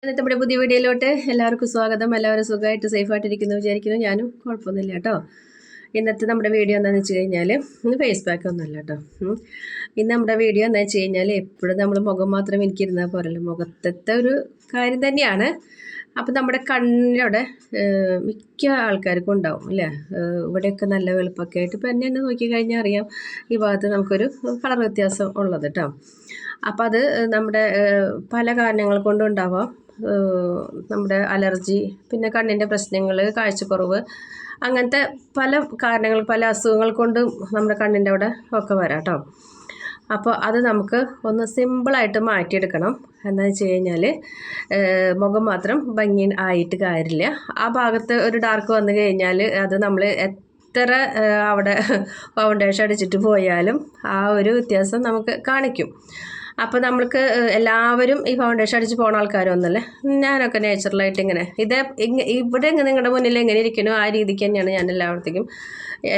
ഇന്നത്തെ നമ്മുടെ പുതിയ വീഡിയോയിലോട്ട് എല്ലാവർക്കും സ്വാഗതം. എല്ലാവരും സുഖമായിട്ട് സേഫായിട്ടിരിക്കുന്നു വിചാരിക്കുന്നു. ഞാനും കുഴപ്പമൊന്നുമില്ല കേട്ടോ. ഇന്നത്തെ നമ്മുടെ വീഡിയോ എന്താണെന്ന് വെച്ച് കഴിഞ്ഞാൽ ഇന്ന് ഫേസ് പാക്ക് ഒന്നുമല്ല കേട്ടോ. ഇന്ന് നമ്മുടെ വീഡിയോ എന്താണെന്ന് വെച്ച് കഴിഞ്ഞാൽ എപ്പോഴും നമ്മൾ മുഖം മാത്രം എനിക്കിരുന്നാൽ പോരല്ലോ, മുഖത്തെ ഒരു കാര്യം തന്നെയാണ്. അപ്പം നമ്മുടെ കണ്ണിലൂടെ മിക്ക ആൾക്കാർക്കും ഉണ്ടാവും അല്ലേ, ഇവിടെയൊക്കെ നല്ല വെളുപ്പൊക്കെ ആയിട്ട്. ഇപ്പം എന്നെ തന്നെ നോക്കിക്കഴിഞ്ഞാൽ അറിയാം ഈ ഭാഗത്ത് നമുക്കൊരു കളർ വ്യത്യാസം ഉള്ളത് കേട്ടോ. അപ്പം അത് നമ്മുടെ പല കാരണങ്ങൾ കൊണ്ടും ഉണ്ടാവാം. നമ്മുടെ അലർജി, പിന്നെ കണ്ണിൻ്റെ പ്രശ്നങ്ങൾ, കാഴ്ചക്കുറവ്, അങ്ങനത്തെ പല കാരണങ്ങൾ, പല അസുഖങ്ങൾ കൊണ്ടും നമ്മുടെ കണ്ണിൻ്റെ അവിടെ ഒക്കെ വരാം കേട്ടോ. അപ്പോൾ അത് നമുക്ക് ഒന്ന് സിമ്പിളായിട്ട് മാറ്റിയെടുക്കണം. എന്താണെന്ന് വെച്ച് കഴിഞ്ഞാൽ മുഖം മാത്രം ഭംഗി ആയിട്ട് കാര്യമില്ല. ആ ഭാഗത്ത് ഒരു ഡാർക്ക് വന്നു കഴിഞ്ഞാൽ അത് നമ്മൾ എത്ര അവിടെ ഫൗണ്ടേഷൻ അടിച്ചിട്ട് പോയാലും ആ ഒരു വ്യത്യാസം നമുക്ക് കാണിക്കും. അപ്പോൾ നമ്മൾക്ക് എല്ലാവരും ഈ ഫൗണ്ടേഷൻ അടിച്ച് പോകുന്ന ആൾക്കാരൊന്നുമല്ലേ. ഞാനൊക്കെ നാച്ചുറലായിട്ട് ഇങ്ങനെ ഇവിടെ നിങ്ങളുടെ മുന്നിൽ എങ്ങനെ ഇരിക്കണോ ആ രീതിക്ക് തന്നെയാണ് ഞാൻ എല്ലായിടത്തേക്കും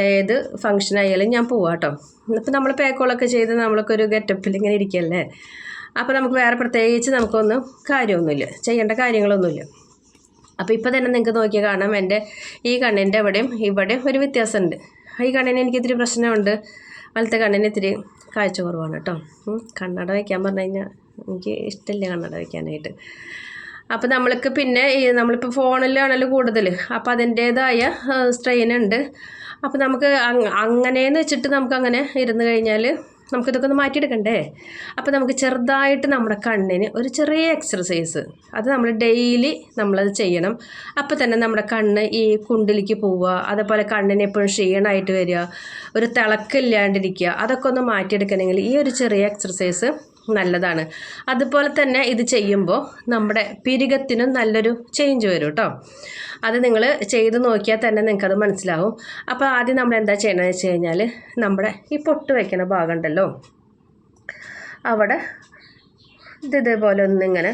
ഏത് ഫങ്ഷൻ ആയാലും ഞാൻ പോവാം കേട്ടോ. ഇപ്പം നമ്മൾ പേക്കോളൊക്കെ ചെയ്ത് നമ്മൾക്ക് ഒരു ഗെറ്റപ്പിൽ ഇങ്ങനെ ഇരിക്കല്ലേ. അപ്പോൾ നമുക്ക് വേറെ പ്രത്യേകിച്ച് നമുക്കൊന്നും കാര്യമൊന്നുമില്ല, ചെയ്യേണ്ട കാര്യങ്ങളൊന്നുമില്ല. അപ്പോൾ ഇപ്പോൾ തന്നെ നിങ്ങൾക്ക് നോക്കിയാൽ കാണാം, എൻ്റെ ഈ കണ്ണിൻ്റെ ഇവിടെയും ഒരു വ്യത്യാസമുണ്ട്. ഈ കണ്ണിന് എനിക്കിത്തിരി പ്രശ്നമുണ്ട്, വലത്തെ കണ്ണിന് ഇത്തിരി കാഴ്ച കുറവാണ് കേട്ടോ. കണ്ണട വയ്ക്കാൻ പറഞ്ഞു കഴിഞ്ഞാൽ എനിക്ക് ഇഷ്ടമില്ല കണ്ണട വയ്ക്കാനായിട്ട്. അപ്പോൾ നമ്മൾക്ക് പിന്നെ നമ്മളിപ്പോൾ ഫോണിലാണല്ലോ കൂടുതൽ, അപ്പോൾ അതിൻ്റേതായ സ്ട്രെയിൻ ഉണ്ട്. അപ്പോൾ നമുക്ക് അങ്ങനെയെന്ന് വെച്ചിട്ട് നമുക്കങ്ങനെ ഇരുന്ന് കഴിഞ്ഞാൽ നമുക്കിതൊക്കെ ഒന്ന് മാറ്റിയെടുക്കണ്ടേ. അപ്പോൾ നമുക്ക് ചെറുതായിട്ട് നമ്മുടെ കണ്ണിന് ഒരു ചെറിയ എക്സർസൈസ്, അത് നമ്മൾ ഡെയിലി നമ്മളത് ചെയ്യണം. അപ്പോൾ തന്നെ നമ്മുടെ കണ്ണ് ഈ കുണ്ടിലേക്ക് പോവുക, അതേപോലെ കണ്ണിന് എപ്പോഴും ക്ഷീണമായിട്ട് വരിക, ഒരു തിളക്കില്ലാണ്ടിരിക്കുക, അതൊക്കെ ഒന്ന് മാറ്റിയെടുക്കണമെങ്കിൽ ഈ ഒരു ചെറിയ എക്സർസൈസ് നല്ലതാണ്. അതുപോലെ തന്നെ ഇത് ചെയ്യുമ്പോൾ നമ്മുടെ പിരികത്തിനും നല്ലൊരു ചേഞ്ച് വരും കേട്ടോ. അത് നിങ്ങൾ ചെയ്ത് നോക്കിയാൽ തന്നെ നിങ്ങൾക്കത് മനസ്സിലാവും. അപ്പോൾ ആദ്യം നമ്മൾ എന്താ ചെയ്യണമെന്ന് വെച്ച് കഴിഞ്ഞാൽ നമ്മുടെ ഈ പൊട്ട് വയ്ക്കുന്ന ഭാഗം ഉണ്ടല്ലോ, അവിടെ ഇതേപോലെ ഒന്നിങ്ങനെ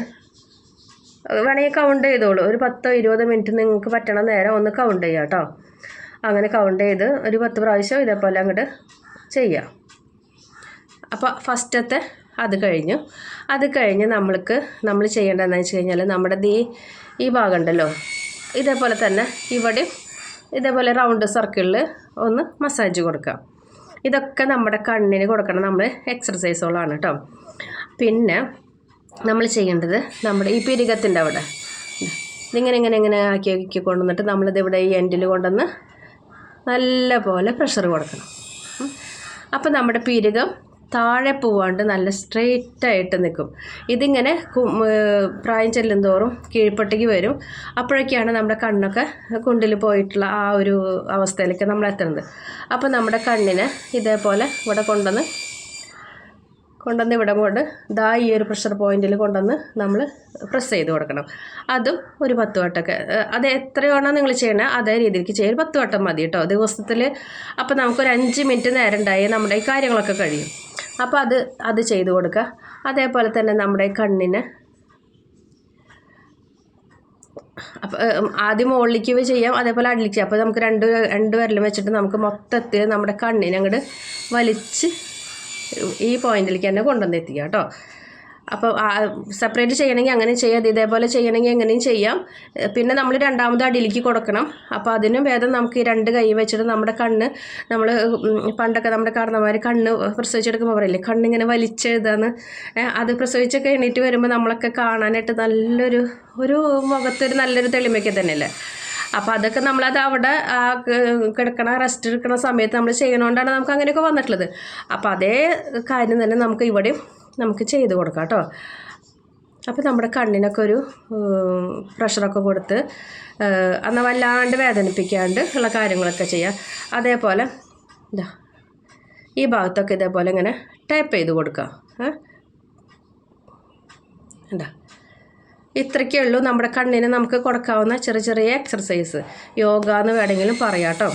വേണമെങ്കിൽ കൗണ്ട് ചെയ്തോളൂ. ഒരു 10-20 മിനിറ്റ് നിങ്ങൾക്ക് പറ്റണ നേരം ഒന്ന് കൗണ്ട് ചെയ്യുക കേട്ടോ. അങ്ങനെ കൗണ്ട് ചെയ്ത് ഒരു 10 പ്രാവശ്യം ഇതേപോലെ അങ്ങോട്ട് ചെയ്യുക. അപ്പോൾ ഫസ്റ്റത്തെ അത് കഴിഞ്ഞ് നമ്മൾ ചെയ്യേണ്ടതെന്ന് വെച്ച് കഴിഞ്ഞാൽ നമ്മുടെ ഈ ഭാഗം ഉണ്ടല്ലോ, ഇതേപോലെ തന്നെ ഇവിടെ ഇതേപോലെ റൗണ്ട് സർക്കിളിൽ ഒന്ന് മസാജ് കൊടുക്കുക. ഇതൊക്കെ നമ്മുടെ കണ്ണിന് കൊടുക്കണം നമ്മൾ എക്സർസൈസുകളാണ് കേട്ടോ. പിന്നെ നമ്മൾ ചെയ്യേണ്ടത് നമ്മുടെ ഈ പിരികത്തിൻ്റെ അവിടെ ഇങ്ങനെ ആക്കി കൊണ്ടുവന്നിട്ട് നമ്മളിതിവിടെ ഈ എൻഡിൽ കൊണ്ടുവന്ന് നല്ല പോലെ പ്രഷർ കൊടുക്കണം. അപ്പോൾ നമ്മുടെ പിരികം താഴെ പോവാണ്ട് നല്ല സ്ട്രെയിറ്റായിട്ട് നിൽക്കും. ഇതിങ്ങനെ പ്രായം ചെല്ലും തോറും കീഴ്പൊട്ടേക്ക് വരും. അപ്പോഴൊക്കെയാണ് നമ്മുടെ കണ്ണൊക്കെ കുണ്ടിൽ പോയിട്ടുള്ള ആ ഒരു അവസ്ഥയിലേക്ക് നമ്മൾ എത്തുന്നത്. അപ്പോൾ നമ്മുടെ കണ്ണിനെ ഇതേപോലെ ഇവിടെ കൊണ്ടുവന്ന് ഇവിടെ കൊണ്ട് ഈ ഒരു പ്രഷർ പോയിന്റിൽ കൊണ്ടുവന്ന് നമ്മൾ പ്രസ് ചെയ്ത് കൊടുക്കണം. അതും ഒരു 10 വട്ടമൊക്കെ, അത് എത്രയാണോ നിങ്ങൾ ചെയ്യണത് അതേ രീതിക്ക് ചെയ്യും. 10 വട്ടം മതി കേട്ടോ ദിവസത്തിൽ. അപ്പോൾ നമുക്കൊരു 5 മിനിറ്റ് നേരം ഉണ്ടായി നമ്മുടെ ഈ കാര്യങ്ങളൊക്കെ കഴിയും. അപ്പോൾ അത് ചെയ്ത് കൊടുക്കുക. അതേപോലെ തന്നെ നമ്മുടെ കണ്ണിന് അപ്പോൾ ആദ്യം മുകളിലേക്ക് ചെയ്യാം, അതേപോലെ അടിയിലേക്ക് ചെയ്യാം. അപ്പോൾ നമുക്ക് രണ്ട് വിരലും വെച്ചിട്ട് നമുക്ക് മൊത്തത്തിൽ നമ്മുടെ കണ്ണിനെ അങ്ങോട്ട് വലിച്ച് ഈ പോയിന്റിലേക്ക് തന്നെ കൊണ്ടുവന്നെത്തിക്കുക കേട്ടോ. അപ്പോൾ സെപ്പറേറ്റ് ചെയ്യണമെങ്കിൽ അങ്ങനെ ചെയ്യാം, ഇതേപോലെ ചെയ്യണമെങ്കിൽ എങ്ങനെയും ചെയ്യാം. പിന്നെ നമ്മൾ രണ്ടാമത് അടിയിലേക്ക് കൊടുക്കണം. അപ്പോൾ അതിനും ഭേദം നമുക്ക് ഈ 2 കൈ വെച്ചിട്ട് നമ്മുടെ കണ്ണ്, നമ്മൾ പണ്ടൊക്കെ നമ്മുടെ കാരണന്മാർ കണ്ണ് പ്രസവിച്ചെടുക്കുമ്പോൾ പറയില്ലേ കണ്ണിങ്ങനെ വലിച്ചെഴുതാന്ന്, അത് പ്രസവിച്ചൊക്കെ എണീറ്റ് വരുമ്പോൾ നമ്മളൊക്കെ കാണാനായിട്ട് നല്ലൊരു മുഖത്തൊരു നല്ലൊരു തെളിമയൊക്കെ തന്നെയല്ലേ. അപ്പോൾ അതൊക്കെ നമ്മളത് അവിടെ റെസ്റ്റ് എടുക്കുന്ന സമയത്ത് നമ്മൾ ചെയ്യണോണ്ടാണ് നമുക്ക് അങ്ങനെയൊക്കെ വന്നിട്ടുള്ളത്. അപ്പോൾ അതേ കാര്യം തന്നെ നമുക്ക് ഇവിടെയും നമുക്ക് ചെയ്ത് കൊടുക്കാം കേട്ടോ. അപ്പോൾ നമ്മുടെ കണ്ണിനൊക്കെ ഒരു പ്രഷറൊക്കെ കൊടുത്ത് എന്നാൽ വല്ലാണ്ട് വേദനിപ്പിക്കാണ്ട് ഉള്ള കാര്യങ്ങളൊക്കെ ചെയ്യാം. അതേപോലെ ഈ ഭാഗത്തൊക്കെ ഇതേപോലെ ഇങ്ങനെ ടാപ്പ് ചെയ്ത് കൊടുക്കുക. ഇത്രയ്ക്കേ ഉള്ളൂ നമ്മുടെ കണ്ണിന് നമുക്ക് കൊടുക്കാവുന്ന ചെറിയ എക്സർസൈസ്, യോഗ എന്ന് വേണമെങ്കിലും പറയാം കേട്ടോ.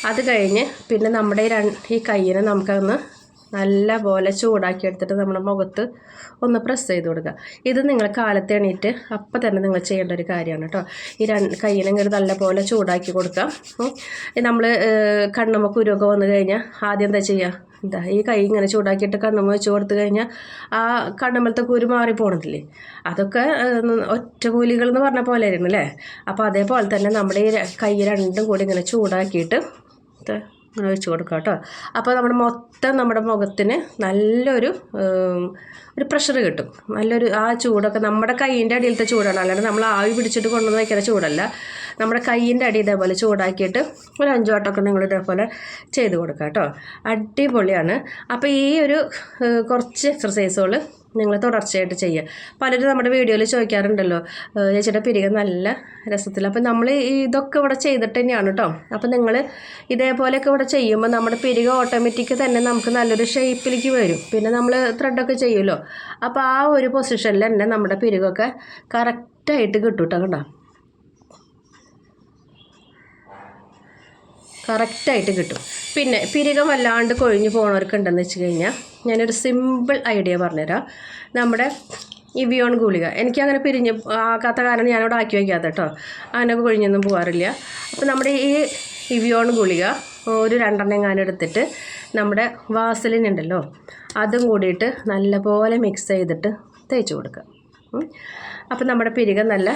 അത് കഴിഞ്ഞ് പിന്നെ നമ്മുടെ ഈ കയ്യിനെ നമുക്കൊന്ന് നല്ല പോലെ ചൂടാക്കി എടുത്തിട്ട് നമ്മുടെ മുഖത്ത് ഒന്ന് പ്രസ് ചെയ്ത് കൊടുക്കുക. ഇത് നിങ്ങൾ കാലത്ത് എണീറ്റ് അപ്പം തന്നെ നിങ്ങൾ ചെയ്യേണ്ട ഒരു കാര്യമാണ് കേട്ടോ. ഈ കയ്യിനെങ്കിൽ നല്ല പോലെ ചൂടാക്കി കൊടുക്കാം. നമ്മൾ കണ്ണുമ്മ കുരുവൊക്കെ വന്നു കഴിഞ്ഞാൽ ആദ്യം എന്താ ചെയ്യുക, ഈ കൈ ഇങ്ങനെ ചൂടാക്കിയിട്ട് കണ്ണുമ്മ വെച്ച് കൊടുത്തു കഴിഞ്ഞാൽ ആ കണ്ണുമ്മലത്തെ കുരു മാറി പോകണതില്ലേ, അതൊക്കെ ഒറ്റമൂലികൾ എന്ന് പറഞ്ഞ പോലെ ആയിരുന്നു അല്ലേ. അപ്പോൾ അതേപോലെ തന്നെ നമ്മുടെ ഈ കൈ രണ്ടും കൂടി ഇങ്ങനെ ചൂടാക്കിയിട്ട് അങ്ങനെ വെച്ച് കൊടുക്കാം കേട്ടോ. അപ്പോൾ നമ്മുടെ മുഖത്തിന് നല്ലൊരു പ്രഷർ കിട്ടും. നല്ലൊരു ആ ചൂടൊക്കെ നമ്മുടെ കൈയിൻ്റെ അടിയിലത്തെ ചൂടാണ്, അല്ലാണ്ട് നമ്മൾ ആവി പിടിച്ചിട്ട് കൊണ്ടുവന്ന് വയ്ക്കുന്ന ചൂടല്ല. നമ്മുടെ കൈയിൻ്റെ അടി ഇതേപോലെ ചൂടാക്കിയിട്ട് ഒരു 5 വട്ടമൊക്കെ നിങ്ങൾ ഇതേപോലെ ചെയ്ത് കൊടുക്കുക കേട്ടോ. അടിപൊളിയാണ്. അപ്പോൾ ഈ ഒരു കുറച്ച് എക്സർസൈസുകൾ നിങ്ങൾ തുടർച്ചയായിട്ട് ചെയ്യുക. പലരും നമ്മുടെ വീഡിയോയിൽ ചോദിക്കാറുണ്ടല്ലോ, ചേച്ചിയുടെ പിരിക നല്ല രസത്തിൽ. അപ്പോൾ നമ്മൾ ഇതൊക്കെ ഇവിടെ ചെയ്തിട്ട് തന്നെയാണ് കേട്ടോ. അപ്പോൾ നിങ്ങൾ ഇതേപോലെയൊക്കെ ഇവിടെ ചെയ്യുമ്പോൾ നമ്മുടെ പിരിക ഓട്ടോമാറ്റിക് തന്നെ നമുക്ക് നല്ലൊരു ഷേപ്പിലേക്ക് വരും. പിന്നെ നമ്മൾ ത്രെഡൊക്കെ ചെയ്യുമല്ലോ, അപ്പോൾ ആ ഒരു പൊസിഷനിൽ തന്നെ നമ്മുടെ പിരികൊക്കെ കറക്റ്റായിട്ട് കിട്ടും കേട്ടോ. കണ്ടോ, കറക്റ്റായിട്ട് കിട്ടും. പിന്നെ പിരികം വല്ലാണ്ട് കൊഴിഞ്ഞ് പോകണവർക്കുണ്ടെന്ന് വെച്ച് കഴിഞ്ഞാൽ ഞാനൊരു സിമ്പിൾ ഐഡിയ പറഞ്ഞുതരാം. നമ്മുടെ ഇവിയോൺ ഗുളിക എനിക്കങ്ങനെ പിരിഞ്ഞ് ആക്കാത്ത കാരണം ഞാനിവിടെ ആക്കി വയ്ക്കാത്ത കേട്ടോ, അങ്ങനെയൊക്കെ കൊഴിഞ്ഞൊന്നും പോകാറില്ല. അപ്പോൾ നമ്മുടെ ഈ ഇവിയോൺ ഗുളിക ഒരു 2 എണ്ണം എടുത്തിട്ട് നമ്മുടെ വാസലിൻ ഉണ്ടല്ലോ അതും കൂടിയിട്ട് നല്ലപോലെ മിക്സ് ചെയ്തിട്ട് തേച്ച് കൊടുക്കുക. അപ്പം നമ്മുടെ പിരിക നല്ല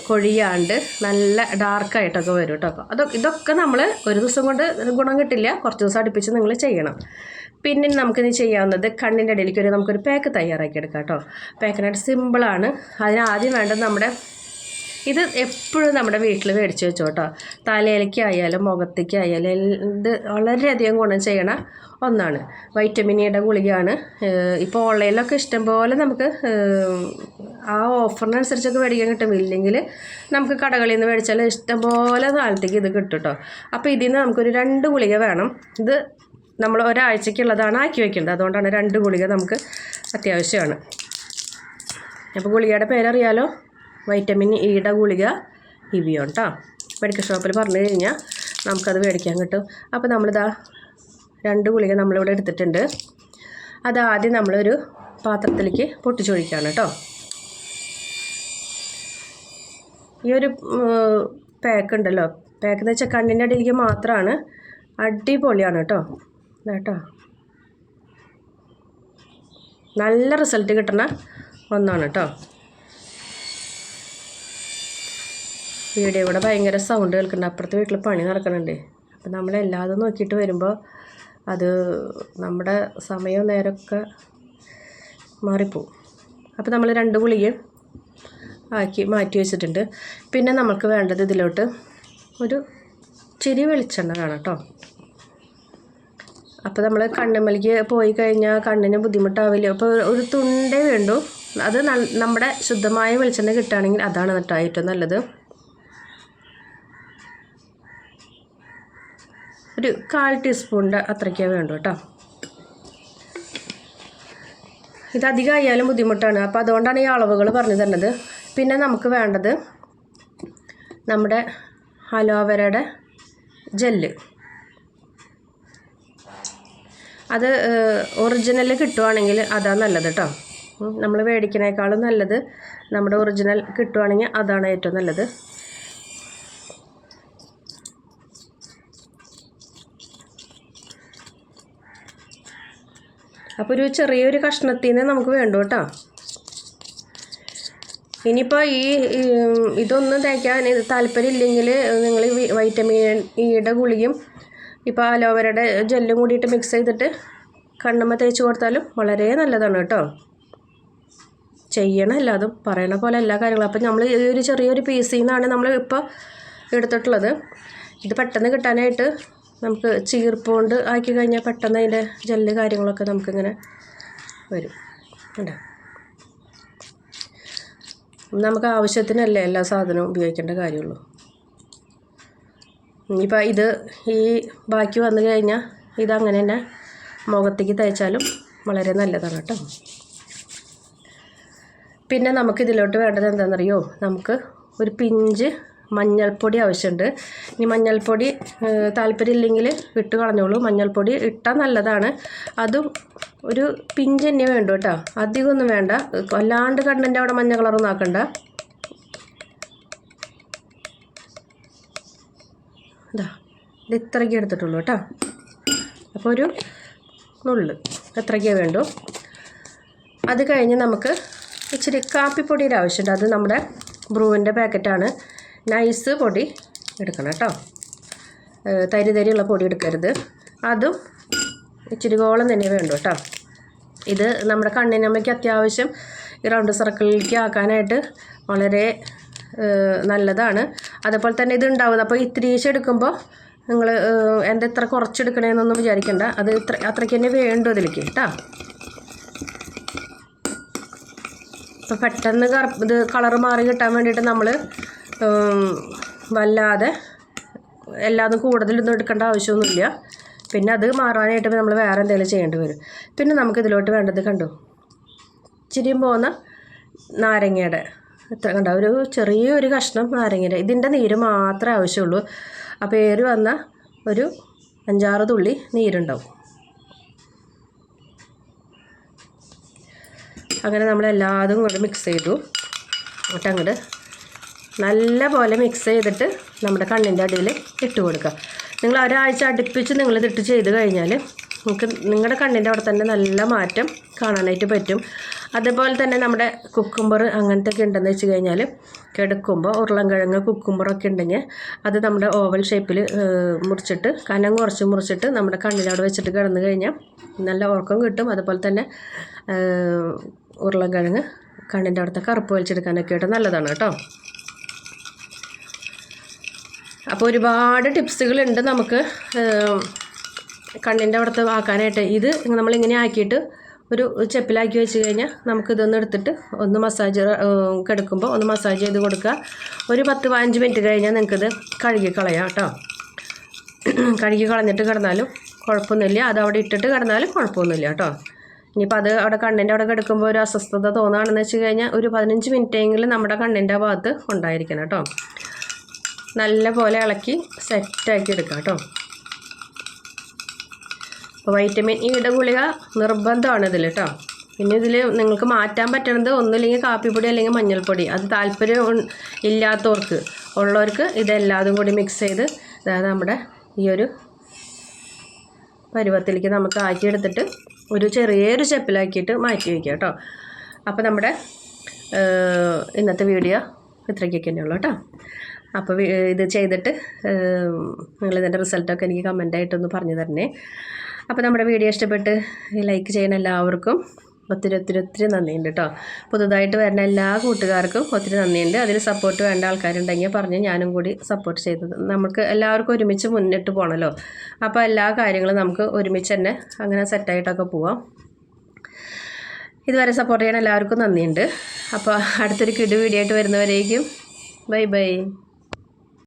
കൊഴിയാണ്ട് നല്ല ഡാർക്കായിട്ടൊക്കെ വരും കേട്ടോ. ഇതൊക്കെ നമ്മൾ ഒരു ദിവസം കൊണ്ട് ഗുണം കിട്ടില്ല, കുറച്ച് ദിവസം അടുപ്പിച്ച് നിങ്ങൾ ചെയ്യണം. പിന്നെ നമുക്കിത് ചെയ്യാവുന്നത് കണ്ണിൻ്റെ ഇടയിലേക്ക് നമുക്കൊരു പാക്ക് തയ്യാറാക്കി എടുക്കാം കേട്ടോ. പാക്കിനായിട്ട് സിമ്പിളാണ്. അതിനാദ്യം വേണ്ടത് ഇത് എപ്പോഴും നമ്മുടെ വീട്ടിൽ മേടിച്ച് വെച്ചോ കേട്ടോ. തലയിലേക്കായാലും മുഖത്തേക്കായാലും ഇത് വളരെയധികം ഗുണം ചെയ്യണ ഒന്നാണ്. വൈറ്റമിൻ ഇയുടെ ഗുളികയാണ്. ഇപ്പോൾ ഓൺലൈനിലൊക്കെ ഇഷ്ടംപോലെ നമുക്ക് ആ ഓഫറിനനുസരിച്ചൊക്കെ മേടിക്കാൻ കിട്ടും. ഇല്ലെങ്കിൽ നമുക്ക് കടകളിൽ നിന്ന് മേടിച്ചാൽ ഇഷ്ടംപോലെ കാലത്തേക്ക് ഇത് കിട്ടും കേട്ടോ. അപ്പോൾ ഇതിൽ നിന്ന് നമുക്കൊരു 2 ഗുളിക വേണം. ഇത് നമ്മൾ ഒരാഴ്ചയ്ക്കുള്ളതാണ് ആക്കി വയ്ക്കേണ്ടത്, അതുകൊണ്ടാണ് 2 ഗുളിക നമുക്ക് അത്യാവശ്യമാണ്. അപ്പോൾ ഗുളികയുടെ പേരറിയാലോ, വൈറ്റമിൻ ഇയുടെ ഗുളിക ഇവിയോൺ കേട്ടോ. മെഡിക്കൽ ഷോപ്പിൽ പറഞ്ഞു കഴിഞ്ഞാൽ നമുക്കത് മേടിക്കാൻ കിട്ടും. അപ്പോൾ നമ്മളിതാ 2 ഗുളിക നമ്മളിവിടെ എടുത്തിട്ടുണ്ട്. അതാദ്യം നമ്മളൊരു പാത്രത്തിലേക്ക് പൊട്ടിച്ചൊഴിക്കുകയാണ് കേട്ടോ. ഈ ഒരു പാക്ക് ഉണ്ടല്ലോ, പാക്ക് എന്ന് വെച്ചാൽ കണ്ണിൻ്റെ അടിയിലേക്ക് മാത്രമാണ്. അടിപൊളിയാണ് കേട്ടോ. നല്ല റിസൾട്ട് കിട്ടുന്ന ഒന്നാണ് കേട്ടോ. വീഡിയോ കൂടെ ഭയങ്കര സൗണ്ട് കേൾക്കുന്നുണ്ട്, അപ്പുറത്തെ വീട്ടിൽ പണി നടക്കുന്നുണ്ട്. അപ്പം നമ്മളെല്ലാതും നോക്കിയിട്ട് വരുമ്പോൾ അത് നമ്മുടെ സമയവും നേരമൊക്കെ മാറിപ്പോവും. അപ്പോൾ നമ്മൾ 2 ഗുളിക ആക്കി മാറ്റി വെച്ചിട്ടുണ്ട്. പിന്നെ നമുക്ക് വേണ്ടത് ഇതിലോട്ട് ഒരു ചിരി വെളിച്ചെണ്ണ വേണം കേട്ടോ. അപ്പോൾ നമ്മൾ കണ്ണുമ്മലേക്ക് പോയി കഴിഞ്ഞാൽ കണ്ണിന് ബുദ്ധിമുട്ടാവില്ല. അപ്പോൾ ഒരു തുണ്ടേ വേണ്ടൂ. അത് നമ്മുടെ ശുദ്ധമായ വെളിച്ചെണ്ണ കിട്ടുകയാണെങ്കിൽ അതാണ് കേട്ടോ ഏറ്റവും നല്ലത്. ഒരു 1/4 ടീസ്പൂണിൻ്റെ അത്രയ്ക്കേ വേണ്ടൂ കേട്ടോ. ഇതധികമായാലും ബുദ്ധിമുട്ടാണ്, അപ്പോൾ അതുകൊണ്ടാണ് ഈ അളവുകൾ പറഞ്ഞു തരുന്നത്. പിന്നെ നമുക്ക് വേണ്ടത് നമ്മുടെ അലോവേരയുടെ ജെല്ല്. അത് ഒറിജിനൽ കിട്ടുവാണെങ്കിൽ അതാണ് നല്ലത് കേട്ടോ. നമ്മൾ മേടിക്കുന്നതിനേക്കാളും നല്ലത് നമ്മുടെ ഒറിജിനൽ കിട്ടുവാണെങ്കിൽ അതാണ് ഏറ്റവും നല്ലത്. അപ്പോൾ ഒരു ചെറിയൊരു കഷ്ണത്തിൽ നിന്ന് നമുക്ക് വേണ്ടു കേട്ടോ. ഇനിയിപ്പോൾ ഇതൊന്നും തേക്കാൻ താല്പര്യമില്ലെങ്കിൽ നിങ്ങൾ വൈറ്റമിൻ ഇയുടെ ഗുളികയും ഇപ്പോൾ അലോവേരയുടെ ജെല്ലും കൂടിയിട്ട് മിക്സ് ചെയ്തിട്ട് കണ്ണുമ്മ തേച്ച് കൊടുത്താലും വളരെ നല്ലതാണ് കേട്ടോ. ചെയ്യണം എല്ലാതും, പറയണ പോലെ എല്ലാ കാര്യങ്ങളും. അപ്പം നമ്മൾ ഈ ഒരു ചെറിയൊരു പീസിൽ നിന്നാണ് നമ്മൾ ഇപ്പോൾ എടുത്തിട്ടുള്ളത്. ഇത് പെട്ടെന്ന് കിട്ടാനായിട്ട് നമുക്ക് ചീർപ്പുകൊണ്ട് ആക്കി കഴിഞ്ഞാൽ പെട്ടെന്ന് അതിൻ്റെ ജെല്ല് കാര്യങ്ങളൊക്കെ നമുക്കിങ്ങനെ വരും കേട്ടോ. നമുക്ക് ആവശ്യത്തിനല്ലേ എല്ലാ സാധനവും ഉപയോഗിക്കേണ്ട കാര്യമുള്ളൂ. ഇനിയിപ്പോൾ ഈ ബാക്കി വന്നു കഴിഞ്ഞാൽ ഇതങ്ങനെ തന്നെ മുഖത്തേക്ക് തേച്ചാലും വളരെ നല്ലതാണ് കേട്ടോ. പിന്നെ നമുക്കിതിലോട്ട് വേണ്ടത് എന്താണെന്നറിയോ, നമുക്ക് ഒരു പിഞ്ച് മഞ്ഞൾപ്പൊടി ആവശ്യമുണ്ട്. ഇനി മഞ്ഞൾപ്പൊടി താല്പര്യമില്ലെങ്കിൽ ഇട്ട് കളഞ്ഞോളൂ. മഞ്ഞൾപ്പൊടി ഇട്ടാൽ നല്ലതാണ്. അതും ഒരു പിഞ്ച് തന്നെ വേണ്ടു കേട്ടോ, അധികമൊന്നും വേണ്ട. അല്ലാണ്ട് കണ്ണിൻ്റെ അവിടെ മഞ്ഞ കളറൊന്നും ആക്കണ്ട. ഇതാ ഇത് ഇത്രയ്ക്ക് എടുത്തിട്ടുള്ളൂ കേട്ടോ. അപ്പോൾ ഒരു നുള്ള് എത്രയ്ക്കേ വേണ്ടു. അത് കഴിഞ്ഞ് നമുക്ക് ഇച്ചിരി കാപ്പിപ്പൊടിയുടെ ആവശ്യമുണ്ട്. അത് നമ്മുടെ ബ്രൂവിൻ്റെ പാക്കറ്റാണ്. നൈസ് പൊടി എടുക്കണം കേട്ടോ, തരിയുള്ള പൊടി എടുക്കരുത്. അതും ഇച്ചിരി ഗോളം തന്നെ വേണ്ടു കേട്ടോ. ഇത് നമ്മുടെ കണ്ണിനമ്മയ്ക്ക് അത്യാവശ്യം ഈ റൗണ്ട് സർക്കിളിലേക്ക് ആക്കാനായിട്ട് വളരെ നല്ലതാണ്. അതുപോലെ തന്നെ ഇത് ഉണ്ടാവുന്നത്. അപ്പോൾ ഇത്തിരീശ എടുക്കുമ്പോൾ നിങ്ങൾ എന്താ ഇത്ര കുറച്ചെടുക്കണേന്നൊന്നും വിചാരിക്കേണ്ട. അത് അത്രയ്ക്ക് തന്നെ വേണ്ടു ഇതിലേക്ക് കേട്ടോ. അപ്പോൾ പെട്ടെന്ന് ഇത് കളറ് മാറി കിട്ടാൻ വേണ്ടിയിട്ട് നമ്മൾ വല്ലാതെ എല്ലാതും കൂടുതലൊന്നും എടുക്കേണ്ട ആവശ്യമൊന്നുമില്ല. പിന്നെ അത് മാറാനായിട്ട് നമ്മൾ വേറെ എന്തെങ്കിലും ചെയ്യേണ്ടി വരും. പിന്നെ നമുക്ക് ഇതിലോട്ട് വേണ്ടത് കണ്ടു, ഇച്ചിരിയും പോകുന്ന നാരങ്ങയുടെ ഇത്ര കണ്ടോ, ഒരു ചെറിയൊരു കഷ്ണം നാരങ്ങയുടെ ഇതിൻ്റെ നീര് മാത്രമേ ആവശ്യമുള്ളൂ. അപ്പോൾ ഏറി വന്ന ഒരു 5-6 തുള്ളി നീരുണ്ടാവും. അങ്ങനെ നമ്മളെല്ലാതും കൂടെ മിക്സ് ചെയ്തു. എന്നിട്ട് അങ്ങോട്ട് നല്ല പോലെ മിക്സ് ചെയ്തിട്ട് നമ്മുടെ കണ്ണിൻ്റെ അടിയിൽ ഇട്ട് കൊടുക്കുക. നിങ്ങൾ ഒരാഴ്ച അടുപ്പിച്ച് നിങ്ങളിതിട്ട് ചെയ്ത് കഴിഞ്ഞാൽ നമുക്ക് നിങ്ങളുടെ കണ്ണിൻ്റെ അവിടെ തന്നെ നല്ല മാറ്റം കാണാനായിട്ട് പറ്റും. അതുപോലെ തന്നെ നമ്മുടെ കുക്കുംബർ അങ്ങനത്തെ ഒക്കെ ഉണ്ടെന്ന് വെച്ച് കഴിഞ്ഞാൽ കിടക്കുമ്പോൾ ഉരുളൻകിഴങ്ങ് കുക്കുംബറൊക്കെ ഉണ്ടെങ്കിൽ അത് നമ്മുടെ ഓവൽ ഷേപ്പിൽ മുറിച്ചിട്ട് കനം കുറച്ച് മുറിച്ചിട്ട് നമ്മുടെ കണ്ണിൻ്റെ അവിടെ വെച്ചിട്ട് കിടന്നു കഴിഞ്ഞാൽ നല്ല ഉറക്കം കിട്ടും. അതുപോലെ തന്നെ ഉരുളൻകിഴങ്ങ് കണ്ണിൻ്റെ അവിടുത്തെ കറുപ്പ് വലിച്ചെടുക്കാനൊക്കെ ആയിട്ട് നല്ലതാണ് കേട്ടോ. അപ്പോൾ ഒരുപാട് ടിപ്സുകളുണ്ട് നമുക്ക് കണ്ണിൻ്റെ അവിടുത്തെ ആക്കാനായിട്ട്. ഇത് നമ്മളിങ്ങനെ ആക്കിയിട്ട് ഒരു ചെപ്പിലാക്കി വെച്ച് കഴിഞ്ഞാൽ നമുക്കിതൊന്ന് എടുത്തിട്ട് ഒന്ന് മസാജ് കിടക്കുമ്പോൾ ഒന്ന് മസാജ് ചെയ്ത് കൊടുക്കുക. ഒരു 10-15 മിനിറ്റ് കഴിഞ്ഞാൽ നിങ്ങൾക്കിത് കഴുകി കളയാം കേട്ടോ. കഴുകി കളഞ്ഞിട്ട് കിടന്നാലും കുഴപ്പമൊന്നുമില്ല, അത് അവിടെ ഇട്ടിട്ട് കിടന്നാലും കുഴപ്പമൊന്നുമില്ല കേട്ടോ. ഇനിയിപ്പോൾ അത് അവിടെ കണ്ണിൻ്റെ അവിടെ കിടക്കുമ്പോൾ ഒരു അസ്വസ്ഥത തോന്നുകയാണെന്ന് വെച്ച് കഴിഞ്ഞാൽ ഒരു 15 മിനിറ്റെങ്കിലും നമ്മുടെ കണ്ണിൻ്റെ ഭാഗത്ത് ഉണ്ടായിരിക്കണം കേട്ടോ. നല്ല പോലെ ഇളക്കി സെറ്റാക്കി എടുക്കാം കേട്ടോ. അപ്പോൾ വൈറ്റമിൻ ഇയുടെ ഗുളിക നിർബന്ധമാണ് ഇതിൽ കേട്ടോ. പിന്നെ ഇതിൽ നിങ്ങൾക്ക് മാറ്റാൻ പറ്റണത് ഒന്നുമില്ലെങ്കിൽ കാപ്പിപ്പൊടി അല്ലെങ്കിൽ മഞ്ഞൾപ്പൊടി. അത് താല്പര്യം ഇല്ലാത്തവർക്ക് ഉള്ളവർക്ക് ഇതെല്ലാതും കൂടി മിക്സ് ചെയ്ത് അതായത് നമ്മുടെ ഈ ഒരു പരുവത്തിലേക്ക് നമുക്ക് ആക്കിയെടുത്തിട്ട് ഒരു ചെറിയൊരു സ്റ്റെപ്പിലാക്കിയിട്ട് മാറ്റി വയ്ക്കുക കേട്ടോ. അപ്പോൾ നമ്മുടെ ഇന്നത്തെ വീഡിയോ ഇത്രയ്ക്കൊക്കെ തന്നെയുള്ളൂ കേട്ടോ. അപ്പോൾ ഇത് ചെയ്തിട്ട് നിങ്ങളിതിൻ്റെ റിസൾട്ടൊക്കെ എനിക്ക് കമൻ്റായിട്ടൊന്ന് പറഞ്ഞു തരണേ. അപ്പോൾ നമ്മുടെ വീഡിയോ ഇഷ്ടപ്പെട്ട് ലൈക്ക് ചെയ്യുന്ന എല്ലാവർക്കും ഒത്തിരി നന്ദിയുണ്ട് കേട്ടോ. പുതുതായിട്ട് വരുന്ന എല്ലാ കൂട്ടുകാർക്കും ഒത്തിരി നന്ദിയുണ്ട്. അതിൽ സപ്പോർട്ട് വേണ്ട ആൾക്കാരുണ്ടെങ്കിൽ പറഞ്ഞ് ഞാനും കൂടി സപ്പോർട്ട് ചെയ്തത്. നമുക്ക് എല്ലാവർക്കും ഒരുമിച്ച് മുന്നിട്ട് പോകണമല്ലോ. അപ്പോൾ എല്ലാ കാര്യങ്ങളും നമുക്ക് ഒരുമിച്ച് തന്നെ അങ്ങനെ സെറ്റായിട്ടൊക്കെ പോവാം. ഇതുവരെ സപ്പോർട്ട് ചെയ്യാൻ എല്ലാവർക്കും നന്ദിയുണ്ട്. അപ്പോൾ അടുത്തൊരു കിടു വീഡിയോ ആയിട്ട് വരുന്നവരേക്കും ബൈ.